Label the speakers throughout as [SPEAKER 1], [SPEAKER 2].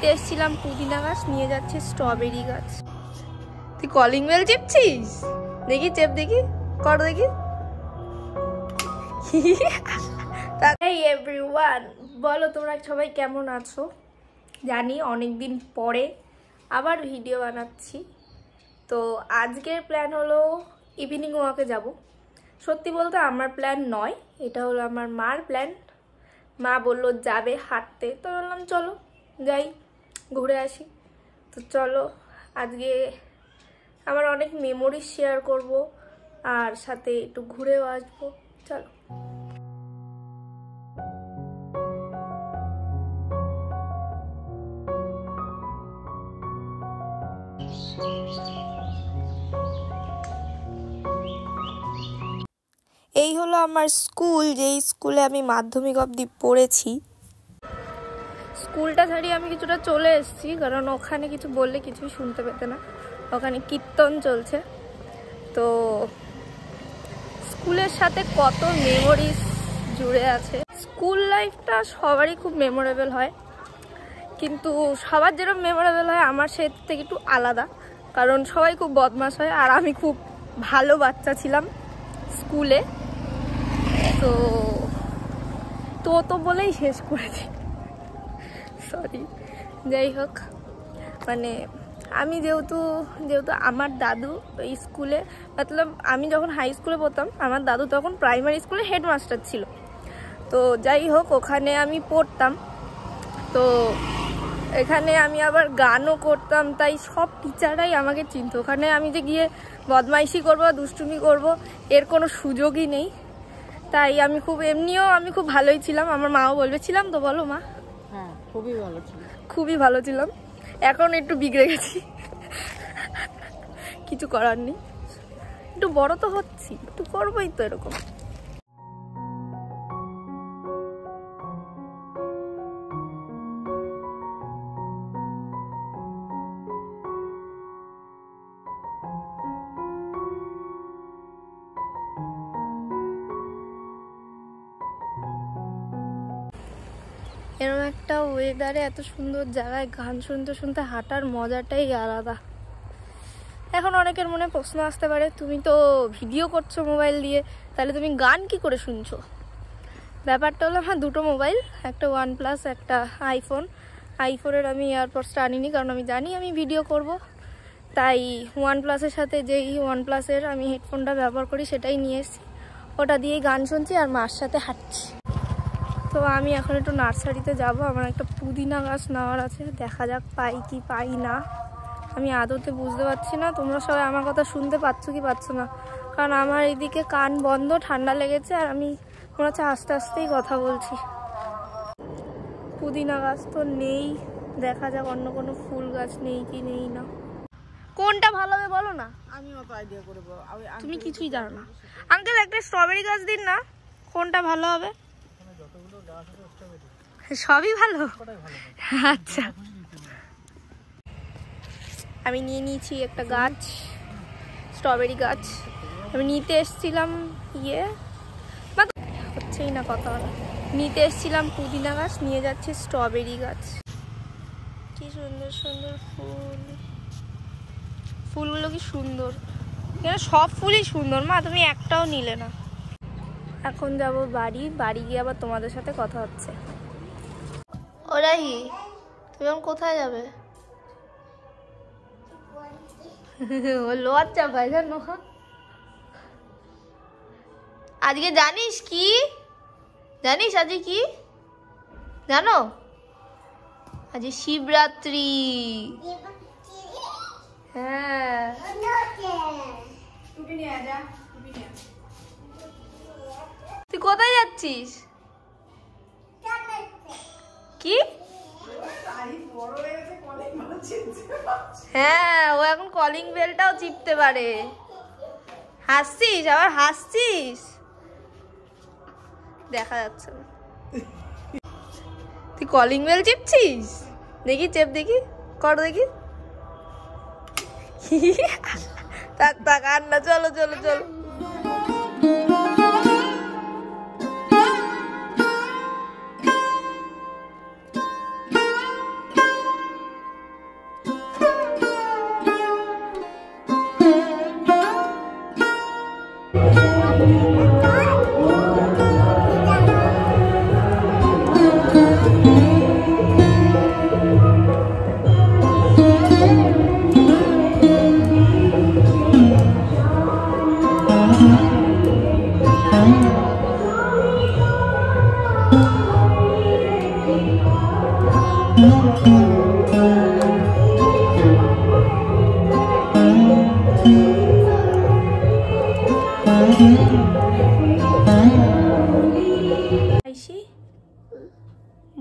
[SPEAKER 1] নিতে এসেছিলাম পুদিনা গাছ, নিয়ে যাচ্ছে স্ট্রবেরি গাছ। তুই কলিং বেল চিপছিস? দেখি চেপ, দেখি কর, দেখি। Hey everyone, বলো তোমরা সবাই কেমন আছো? জানি অনেকদিন পরে আবার ভিডিও বানাচ্ছি। তো আজকের প্ল্যান হলো ইভিনিং ওয়াকে যাব। সত্যি বলতে আমার প্ল্যান নয়, এটা হলো আমার মার প্ল্যান। মা বললো যাবে হাঁটতে, তো বললাম চলো যাই ঘুরে আসি। তো চলো, আজকে আমার অনেক মেমোরি শেয়ার করব আর সাথে একটু ঘুরেও আসবো। চলো। এই হলো আমার স্কুল, যেই স্কুলে আমি মাধ্যমিক অবধি পড়েছি। স্কুলটা ছাড়িয়ে আমি কিছুটা চলে এসেছি, কারণ ওখানে কিছু বললে কিছুই শুনতে পেতে না, ওখানে কীর্তন চলছে। তো স্কুলের সাথে কত মেমোরিজ জুড়ে আছে। স্কুল লাইফটা সবারই খুব মেমোরেবল হয়, কিন্তু সবার যেরকম মেমোরেবল হয় আমার সে থেকে একটু আলাদা, কারণ সবাই খুব বদমাশ হয় আর আমি খুব ভালো বাচ্চা ছিলাম স্কুলে। তো তো বলেই শেষ করেছি, সরি। যাই হোক, মানে আমি যেহেতু আমার দাদু ওই স্কুলে, মতলব আমি যখন হাই স্কুলে পড়তাম আমার দাদু তখন প্রাইমারি স্কুলে হেডমাস্টার ছিল। তো যাই হোক, ওখানে আমি পড়তাম। তো এখানে আমি আবার গানও করতাম, তাই সব টিচাররাই আমাকে চিনতো। ওখানে আমি যে গিয়ে বদমাইশি করব, দুষ্টুমি করব, এর কোনো সুযোগই নেই। তাই আমি এমনিও আমি খুব ভালোই ছিলাম। আমার মাও বলবে, ছিলাম তো? বলো মা।
[SPEAKER 2] হ্যাঁ, খুবই ভালো ছিল।
[SPEAKER 1] খুবই ভালো ছিলাম। এখন একটু বিগড়ে গেছি, কিছু করার নেই। একটু বড় তো হচ্ছি, একটু করবোই তো এরকম। এরকম একটা ওয়েদারে এত সুন্দর জায়গায় গান শুনতে শুনতে হাঁটার মজাটাই আলাদা। এখন অনেকের মনে প্রশ্ন আসতে পারে, তুমি তো ভিডিও করছো মোবাইল দিয়ে, তাহলে তুমি গান কি করে শুনছো? ব্যাপারটা হলো আমার দুটো মোবাইল, একটা OnePlus, একটা আইফোনের আমি এয়ারপডসটা আনিনি, কারণ আমি জানি আমি ভিডিও করব। তাই OnePlus-এর সাথে যেই OnePlus-এর আমি হেডফোনটা ব্যবহার করি সেটাই নিয়ে এসেছি। ওটা দিয়েই গান শুনছি আর মার সাথে হাঁটছি। তো আমি এখন একটু নার্সারিতে যাব, আমার একটা পুদিনা গাছ নেওয়ার আছে। দেখা যাক পাই কি পাই না, আমি আদতে বুঝতে পারছি না। তোমরা সবাই আমার কথা শুনতে পাচ্ছ কি পাচ্ছ না, কারণ আমার এইদিকে কান বন্ধ, ঠান্ডা লেগেছে, আর আমি মনে হচ্ছে আস্তে আস্তেই কথা বলছি। পুদিনা গাছ তো নেই, দেখা যাক অন্য কোনো ফুল গাছ নেই কি নেই না। কোনটা ভালো হবে বলো না?
[SPEAKER 2] আমি অত আইডিয়া করে বল,
[SPEAKER 1] তুমি কিছুই জানো না। আঙ্কেল একটা স্ট্রবেরি গাছ দিন না, কোনটা ভালো হবে? সবই ভালো, আচ্ছা। আমি নিয়ে নিয়েছি একটা গাছ, স্ট্রবেরি গাছ। আমি নিতে এসেছিলাম হচ্ছেই না কথা বলা। নিতে এসেছিলাম পুদিনা গাছ, নিয়ে যাচ্ছে স্ট্রবেরি গাছ। কি সুন্দর সুন্দর ফুল, ফুলগুলো কি সুন্দর, সব ফুলই সুন্দর। মা তুমি একটাও নিলে না। এখন যাব বাড়ি গিয়ে আবার তোমাদের সাথে কথা হচ্ছে। ওরাই, তুমি এখন কোথায় যাবে? ও লজ্জা পায় জানো। আজকে জানিস কি? জানিস আজকে কি? জানো আজকে শিবরাত্রি। হ্যাঁ, তুই কোথায় যাচ্ছিস? কি? হ্যাঁ, ও এখন কলিং বেলটাও চিপতে পারে। হাসছিস, আবার হাসছিস, দেখা যাচ্ছে না। তুই কলিং বেল চিপছিস? দেখি চেপ, দেখি কর, দেখি। থাক আর না, চলো চলো চলো।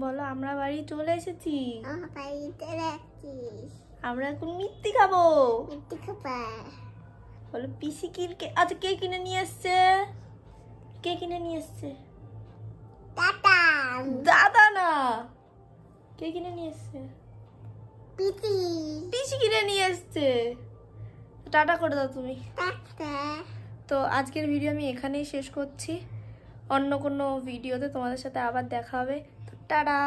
[SPEAKER 1] বলো আমরা বাড়ি চলে এসেছি।
[SPEAKER 3] বাড়িতে রাখছিস
[SPEAKER 1] আমরা এখন মিষ্টি খাবো।
[SPEAKER 3] মিষ্টি খাবা
[SPEAKER 1] বলো পিসি আচ্ছা কে কিনে নিয়ে এসছে? কে কিনে নিয়ে এসছে?
[SPEAKER 3] টাটা
[SPEAKER 1] দাদা না, কে কিনে নিয়ে এসছে?
[SPEAKER 3] পিটি
[SPEAKER 1] পিসি কিনে নিয়ে এসছে। টাটা করে দাও তুমি।
[SPEAKER 3] টাটা
[SPEAKER 1] তো আজকের ভিডিও আমি এখানেই শেষ করছি। অন্য কোনো ভিডিওতে তোমাদের সাথে আবার দেখা হবে। তো টাটা।